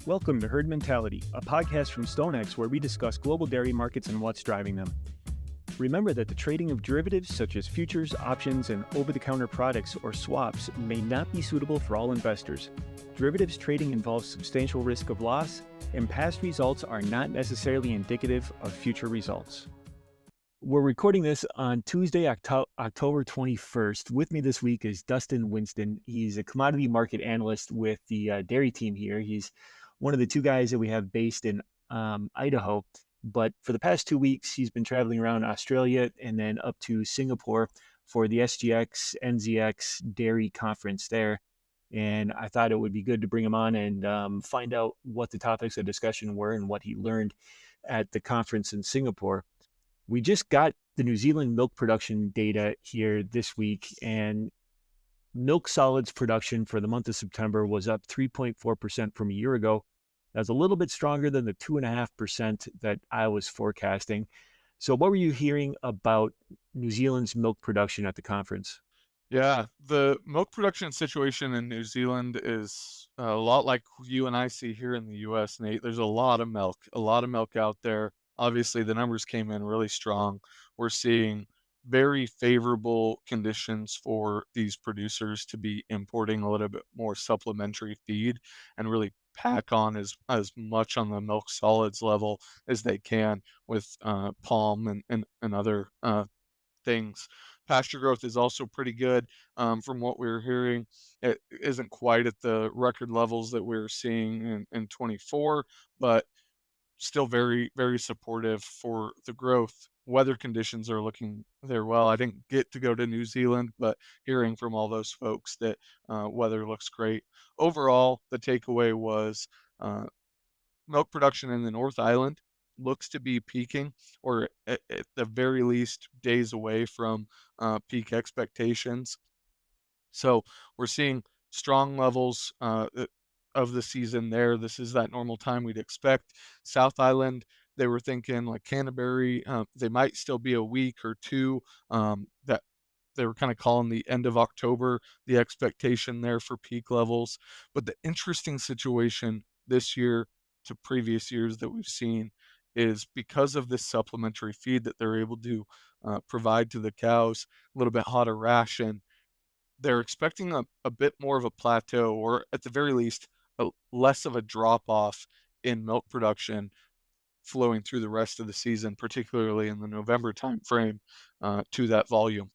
Welcome to Herd Mentality, a podcast from StoneX where we discuss global dairy markets and what's driving them. Remember that the trading of derivatives such as futures, options, and over-the-counter products or swaps may not be suitable for all investors. Derivatives trading involves substantial risk of loss, and past results are not necessarily indicative of future results. We're recording this on Tuesday, October 21st. With me this week is Dustin Winston. He's a commodity market analyst with the dairy team here. He's one of the two guys that we have based in Idaho. But for the past 2 weeks, he's been traveling around Australia and then up to Singapore for the SGX-NZX dairy conference there. And I thought it would be good to bring him on and find out what the topics of discussion were and what he learned at the conference in Singapore. We just got the New Zealand milk production data here this week, and milk solids production for the month of September was up 3.4% from a year ago. That's a little bit stronger than the 2.5% that I was forecasting. So what were you hearing about New Zealand's milk production at the conference? Yeah, the milk production situation in New Zealand is a lot like you and I see here in the US, Nate. There's a lot of milk out there. Obviously, the numbers came in really strong. We're seeing very favorable conditions for these producers to be importing a little bit more supplementary feed and really pack on as much on the milk solids level as they can with palm and other things. Pasture growth is also pretty good, from what we're hearing. It isn't quite at the record levels that we're seeing in 24, but still very, very supportive for the growth. Weather conditions are looking there well. I didn't get to go to New Zealand, but hearing from all those folks that weather looks great. Overall, the takeaway was uh, milk production in the North Island looks to be peaking, or at the very least, days away from peak expectations. So we're seeing strong levels of the season there. This is that normal time we'd expect. South Island, they were thinking like Canterbury, they might still be a week or two. That they were kind of calling the end of October the expectation there for peak levels. But the interesting situation this year to previous years that we've seen is because of this supplementary feed that they're able to provide to the cows, a little bit hotter ration. They're expecting a bit more of a plateau, or at the very least, less of a drop off in milk production flowing through the rest of the season, particularly in the November timeframe, to that volume.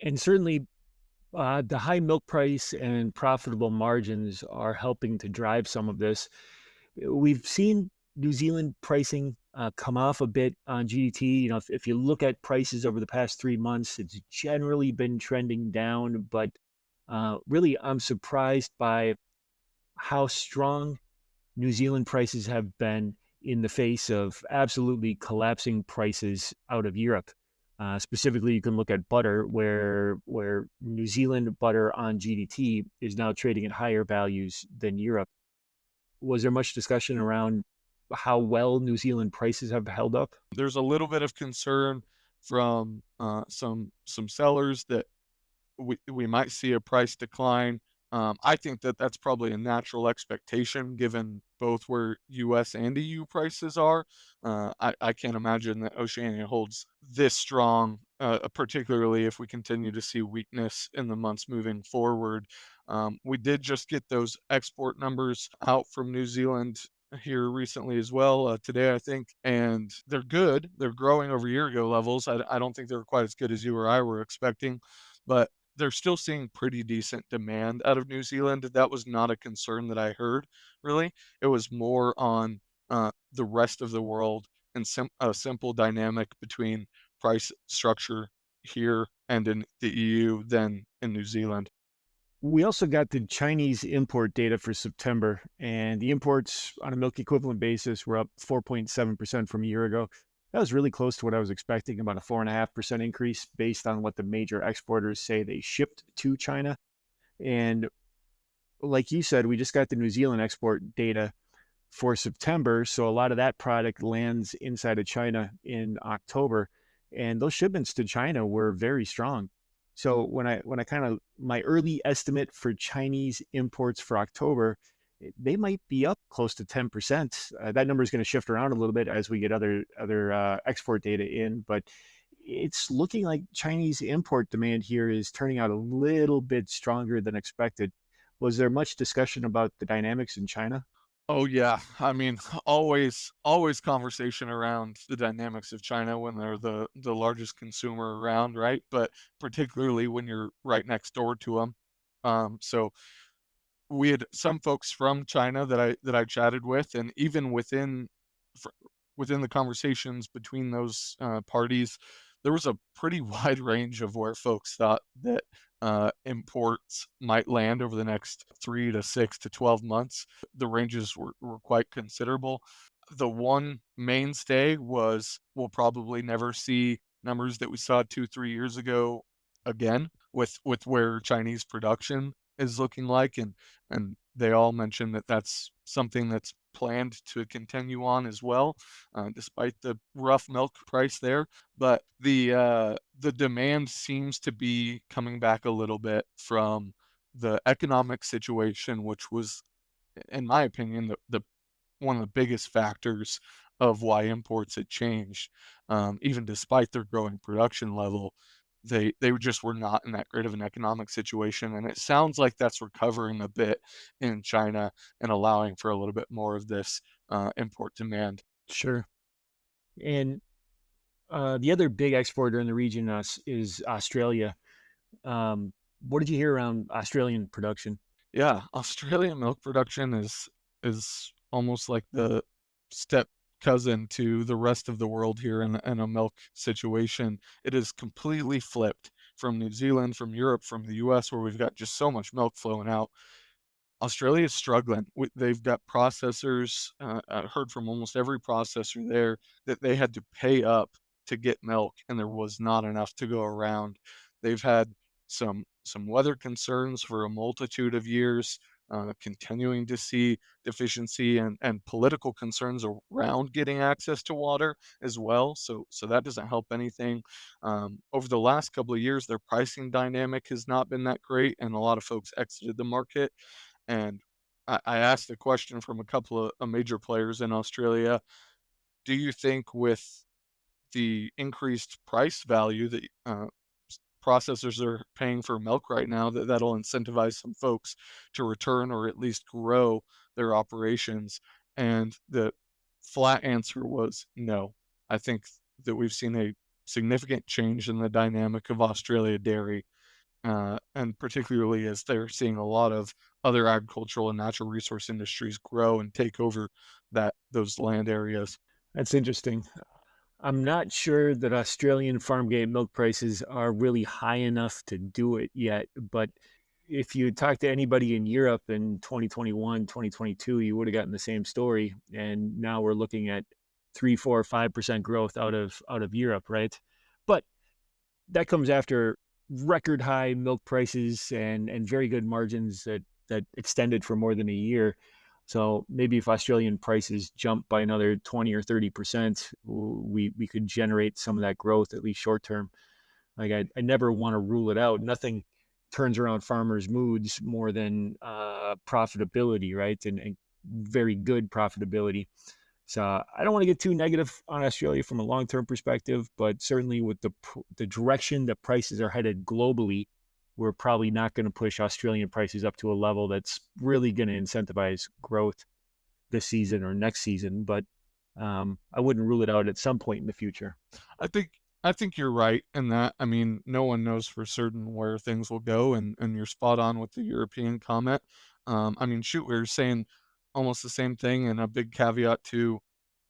And certainly the high milk price and profitable margins are helping to drive some of this. We've seen New Zealand pricing come off a bit on GDT. If you look at prices over the past 3 months, it's generally been trending down. But really, I'm surprised by how strong New Zealand prices have been in the face of absolutely collapsing prices out of Europe. Specifically, you can look at butter, where New Zealand butter on GDT is now trading at higher values than Europe. Was there much discussion around how well New Zealand prices have held up? There's a little bit of concern from some sellers that we might see a price decline. I think that that's probably a natural expectation given both where US and EU prices are. I can't imagine that Oceania holds this strong, particularly if we continue to see weakness in the months moving forward. We did just get those export numbers out from New Zealand here recently as well, today, I think, and they're good. They're growing over year ago levels. I don't think they're quite as good as you or I were expecting, but they're still seeing pretty decent demand out of New Zealand. That was not a concern that I heard, really. It was more on the rest of the world and a simple dynamic between price structure here and in the EU than in New Zealand. We also got the Chinese import data for September, and the imports on a milk equivalent basis were up 4.7% from a year ago. That was really close to what I was expecting, about a 4.5% increase based on what the major exporters say they shipped to China. And like you said, we just got the New Zealand export data for September. So a lot of that product lands inside of China in October. And those shipments to China were very strong. So when I kind of my early estimate for Chinese imports for October they might be up close to 10%. That number is going to shift around a little bit as we get other export data in, but it's looking like Chinese import demand here is turning out a little bit stronger than expected. Was there much discussion about the dynamics in China? Oh yeah, I mean, always conversation around the dynamics of China when they're the largest consumer around, right? But particularly when you're right next door to them. So we had some folks from China that I chatted with, and even fr within the conversations between those, parties, there was a pretty wide range of where folks thought that, imports might land over the next 3 to 6 to 12 months. The ranges were quite considerable. The one mainstay was we'll probably never see numbers that we saw 2, 3 years ago again with where Chinese production is looking like, and they all mentioned that that's something that's planned to continue on as well, despite the rough milk price there. But the demand seems to be coming back a little bit from the economic situation, which was, in my opinion, the one of the biggest factors of why imports had changed. Even despite their growing production level, they just were not in that great of an economic situation, and it sounds like that's recovering a bit in China and allowing for a little bit more of this, import demand. Sure. And the other big exporter in the region is Australia. What did you hear around Australian production? Yeah, Australian milk production is almost like the step cousin to the rest of the world here in a milk situation. It is completely flipped from New Zealand, from Europe, from the US, where we've got just so much milk flowing out. Australia is struggling. They've got processors. I heard from almost every processor there that they had to pay up to get milk, and there was not enough to go around. They've had some weather concerns for a multitude of years, continuing to see deficiency and political concerns around getting access to water as well. So that doesn't help anything. Over the last couple of years, their pricing dynamic has not been that great, and a lot of folks exited the market. And I asked a question from a couple of major players in Australia. Do you think with the increased price value that processors are paying for milk right now, that'll incentivize some folks to return or at least grow their operations? And the flat answer was no. I think that we've seen a significant change in the dynamic of Australia dairy, and particularly as they're seeing a lot of other agricultural and natural resource industries grow and take over those land areas. That's interesting. I'm not sure that Australian farm gate milk prices are really high enough to do it yet, but if you talk to anybody in Europe in 2021, 2022, you would have gotten the same story. And now we're looking at 3, 4, 5% growth out of Europe, right? But that comes after record high milk prices and very good margins that extended for more than a year. So maybe if Australian prices jump by another 20 or 30%, we could generate some of that growth, at least short term. Like I never want to rule it out. Nothing turns around farmers' moods more than profitability, right? And very good profitability. So I don't want to get too negative on Australia from a long-term perspective, but certainly with the direction that prices are headed globally, we're probably not going to push Australian prices up to a level that's really going to incentivize growth this season or next season. But I wouldn't rule it out at some point in the future. I think I think you're right in that. I mean, no one knows for certain where things will go, and you're spot on with the European comment. I mean, shoot, we were saying almost the same thing, and a big caveat to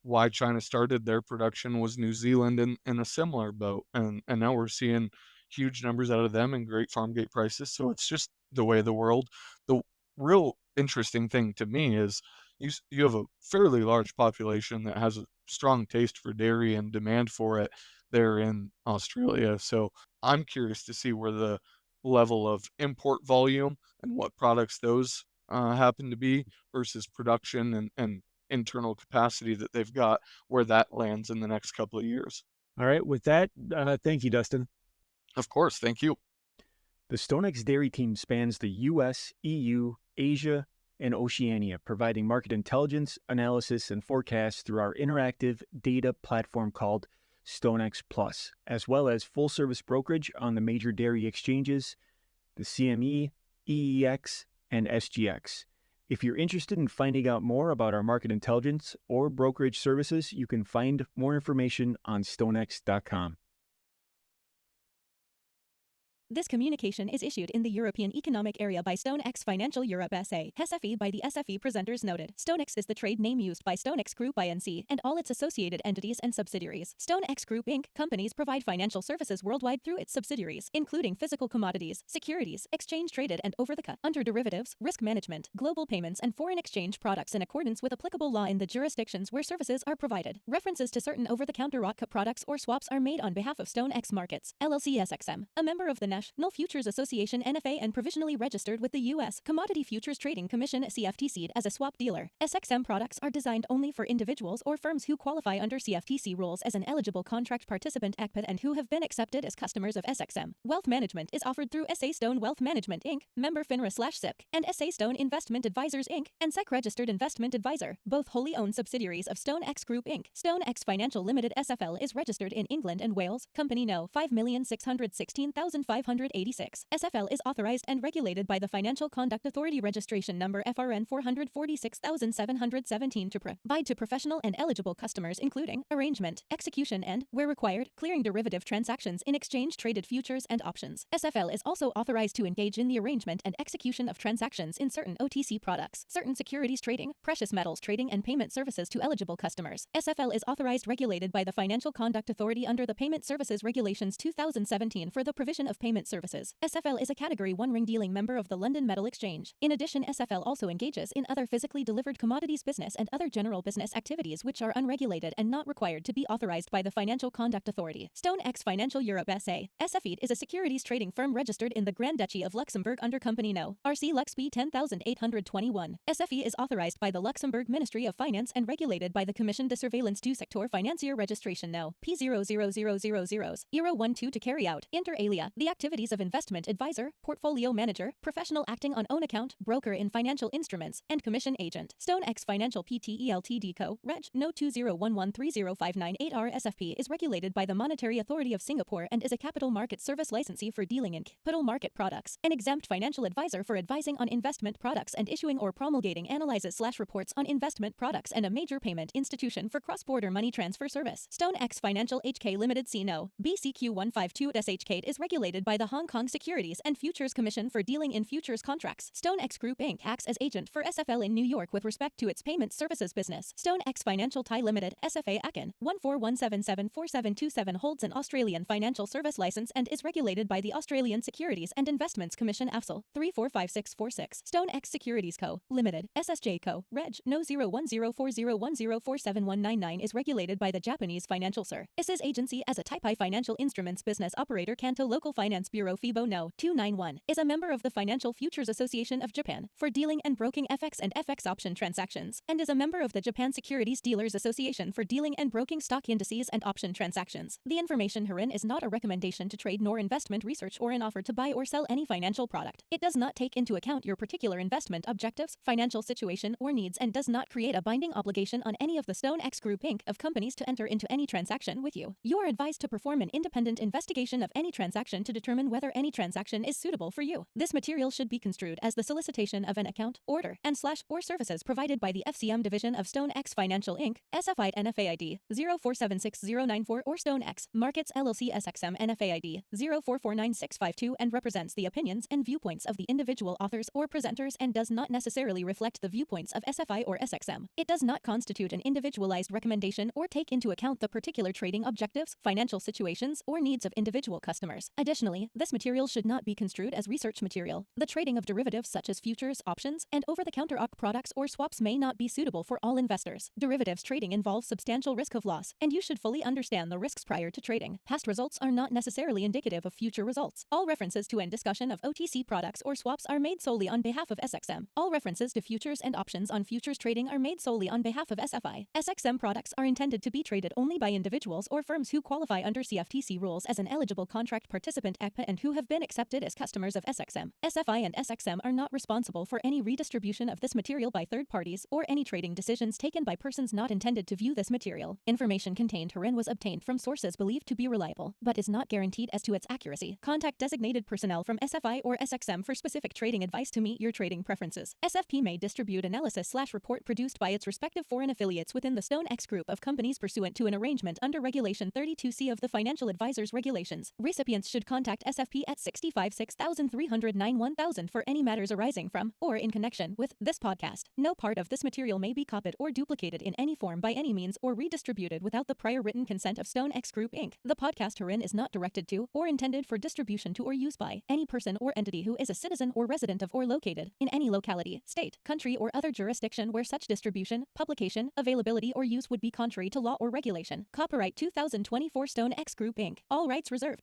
why China started their production was New Zealand in a similar boat, and now we're seeing huge numbers out of them and great farm gate prices. So it's just the way of the world. The real interesting thing to me is you have a fairly large population that has a strong taste for dairy and demand for it there in Australia. So I'm curious to see where the level of import volume and what products those happen to be versus production and internal capacity that they've got, where that lands in the next couple of years. All right. With that, thank you, Dustin. Of course, thank you. The StoneX Dairy team spans the US, EU, Asia, and Oceania, providing market intelligence, analysis, and forecasts through our interactive data platform called StoneX Plus, as well as full-service brokerage on the major dairy exchanges, the CME, EEX, and SGX. If you're interested in finding out more about our market intelligence or brokerage services, you can find more information on stonex.com. This communication is issued in the European Economic Area by StoneX Financial Europe SA, SFE by the SFE presenters noted. StoneX is the trade name used by StoneX Group Inc. and all its associated entities and subsidiaries. StoneX Group Inc. companies provide financial services worldwide through its subsidiaries, including physical commodities, securities, exchange-traded and over-the-counter derivatives, risk management, global payments, and foreign exchange products in accordance with applicable law in the jurisdictions where services are provided. References to certain over-the-counter products or swaps are made on behalf of StoneX Markets, LLC SXM, a member of the National Futures Association NFA and provisionally registered with the U.S. Commodity Futures Trading Commission CFTC as a swap dealer. SXM products are designed only for individuals or firms who qualify under CFTC rules as an eligible contract participant ACPAT and who have been accepted as customers of SXM. Wealth management is offered through SA Stone Wealth Management Inc., member FINRA/SIPC, and SA Stone Investment Advisors Inc., and SEC Registered Investment Advisor, both wholly owned subsidiaries of StoneX Group Inc. StoneX Financial Limited SFL is registered in England and Wales, Company No. 5,616,586. SFL is authorized and regulated by the Financial Conduct Authority registration number FRN 446,717 to provide to professional and eligible customers including arrangement, execution and, where required, clearing derivative transactions in exchange-traded futures and options. SFL is also authorized to engage in the arrangement and execution of transactions in certain OTC products, certain securities trading, precious metals trading and payment services to eligible customers. SFL is authorized regulated by the Financial Conduct Authority under the Payment Services Regulations 2017 for the provision of payment services. SFL is a Category 1 ring dealing member of the London Metal Exchange. In addition, SFL also engages in other physically delivered commodities business and other general business activities which are unregulated and not required to be authorized by the Financial Conduct Authority. StoneX Financial Europe SA, SFE is a securities trading firm registered in the Grand Duchy of Luxembourg under Company No. RC Lux B 10821. SFE is authorized by the Luxembourg Ministry of Finance and regulated by the Commission de Surveillance du Secteur Financier Registration No. P0000012 to carry out, inter alia, the activities of investment advisor, portfolio manager, professional acting on own account, broker in financial instruments, and commission agent. StoneX Financial Pte Ltd Co. Reg. No. 201130598R SFP is regulated by the Monetary Authority of Singapore and is a capital market service licensee for dealing in capital market products, an exempt financial advisor for advising on investment products and issuing or promulgating analyses/reports on investment products, and a major payment institution for cross-border money transfer service. StoneX Financial HK Limited C. No. BCQ152SHK is regulated by the Hong Kong Securities and Futures Commission for dealing in futures contracts. StoneX Group Inc. acts as agent for SFL in New York with respect to its payment services business. StoneX Financial Thai Limited SFA Akin 141774727 holds an Australian financial service license and is regulated by the Australian Securities and Investments Commission AFSL 345646. StoneX Securities Co. Limited SSJ Co. Reg. No. 0104010471999 is regulated by the Japanese Financial Services Agency as a Type I financial instruments business operator. Kanto Local Finance Bureau FIBO No. 291 is a member of the Financial Futures Association of Japan for dealing and broking FX and FX option transactions, and is a member of the Japan Securities Dealers Association for dealing and broking stock indices and option transactions. The information herein is not a recommendation to trade nor investment research or an offer to buy or sell any financial product. It does not take into account your particular investment objectives, financial situation, or needs, and does not create a binding obligation on any of the StoneX Group Inc. of companies to enter into any transaction with you. You are advised to perform an independent investigation of any transaction to determine whether any transaction is suitable for you. This material should be construed as the solicitation of an account, order, and/or services provided by the FCM division of StoneX Financial Inc., SFI NFAID 0476094 or StoneX Markets LLC SXM NFAID 0449652 and represents the opinions and viewpoints of the individual authors or presenters and does not necessarily reflect the viewpoints of SFI or SXM. It does not constitute an individualized recommendation or take into account the particular trading objectives, financial situations, or needs of individual customers. Additionally, this material should not be construed as research material. The trading of derivatives such as futures, options, and over-the-counter products or swaps may not be suitable for all investors. Derivatives trading involves substantial risk of loss, and you should fully understand the risks prior to trading. Past results are not necessarily indicative of future results. All references to and discussion of OTC products or swaps are made solely on behalf of SXM. All references to futures and options on futures trading are made solely on behalf of SFI. SXM products are intended to be traded only by individuals or firms who qualify under CFTC rules as an eligible contract participant SGX and who have been accepted as customers of SXM. SFI and SXM are not responsible for any redistribution of this material by third parties or any trading decisions taken by persons not intended to view this material. Information contained herein was obtained from sources believed to be reliable, but is not guaranteed as to its accuracy. Contact designated personnel from SFI or SXM for specific trading advice to meet your trading preferences. SFP may distribute analysis/report produced by its respective foreign affiliates within the StoneX group of companies pursuant to an arrangement under Regulation 32C of the Financial Advisors Regulations. Recipients should contact SFP at 656-309-1000 for any matters arising from or in connection with this podcast. No part of this material may be copied or duplicated in any form by any means or redistributed without the prior written consent of StoneX Group Inc. The podcast herein is not directed to or intended for distribution to or use by any person or entity who is a citizen or resident of or located in any locality, state, country, or other jurisdiction where such distribution, publication, availability, or use would be contrary to law or regulation. Copyright 2024 StoneX Group Inc. All rights reserved.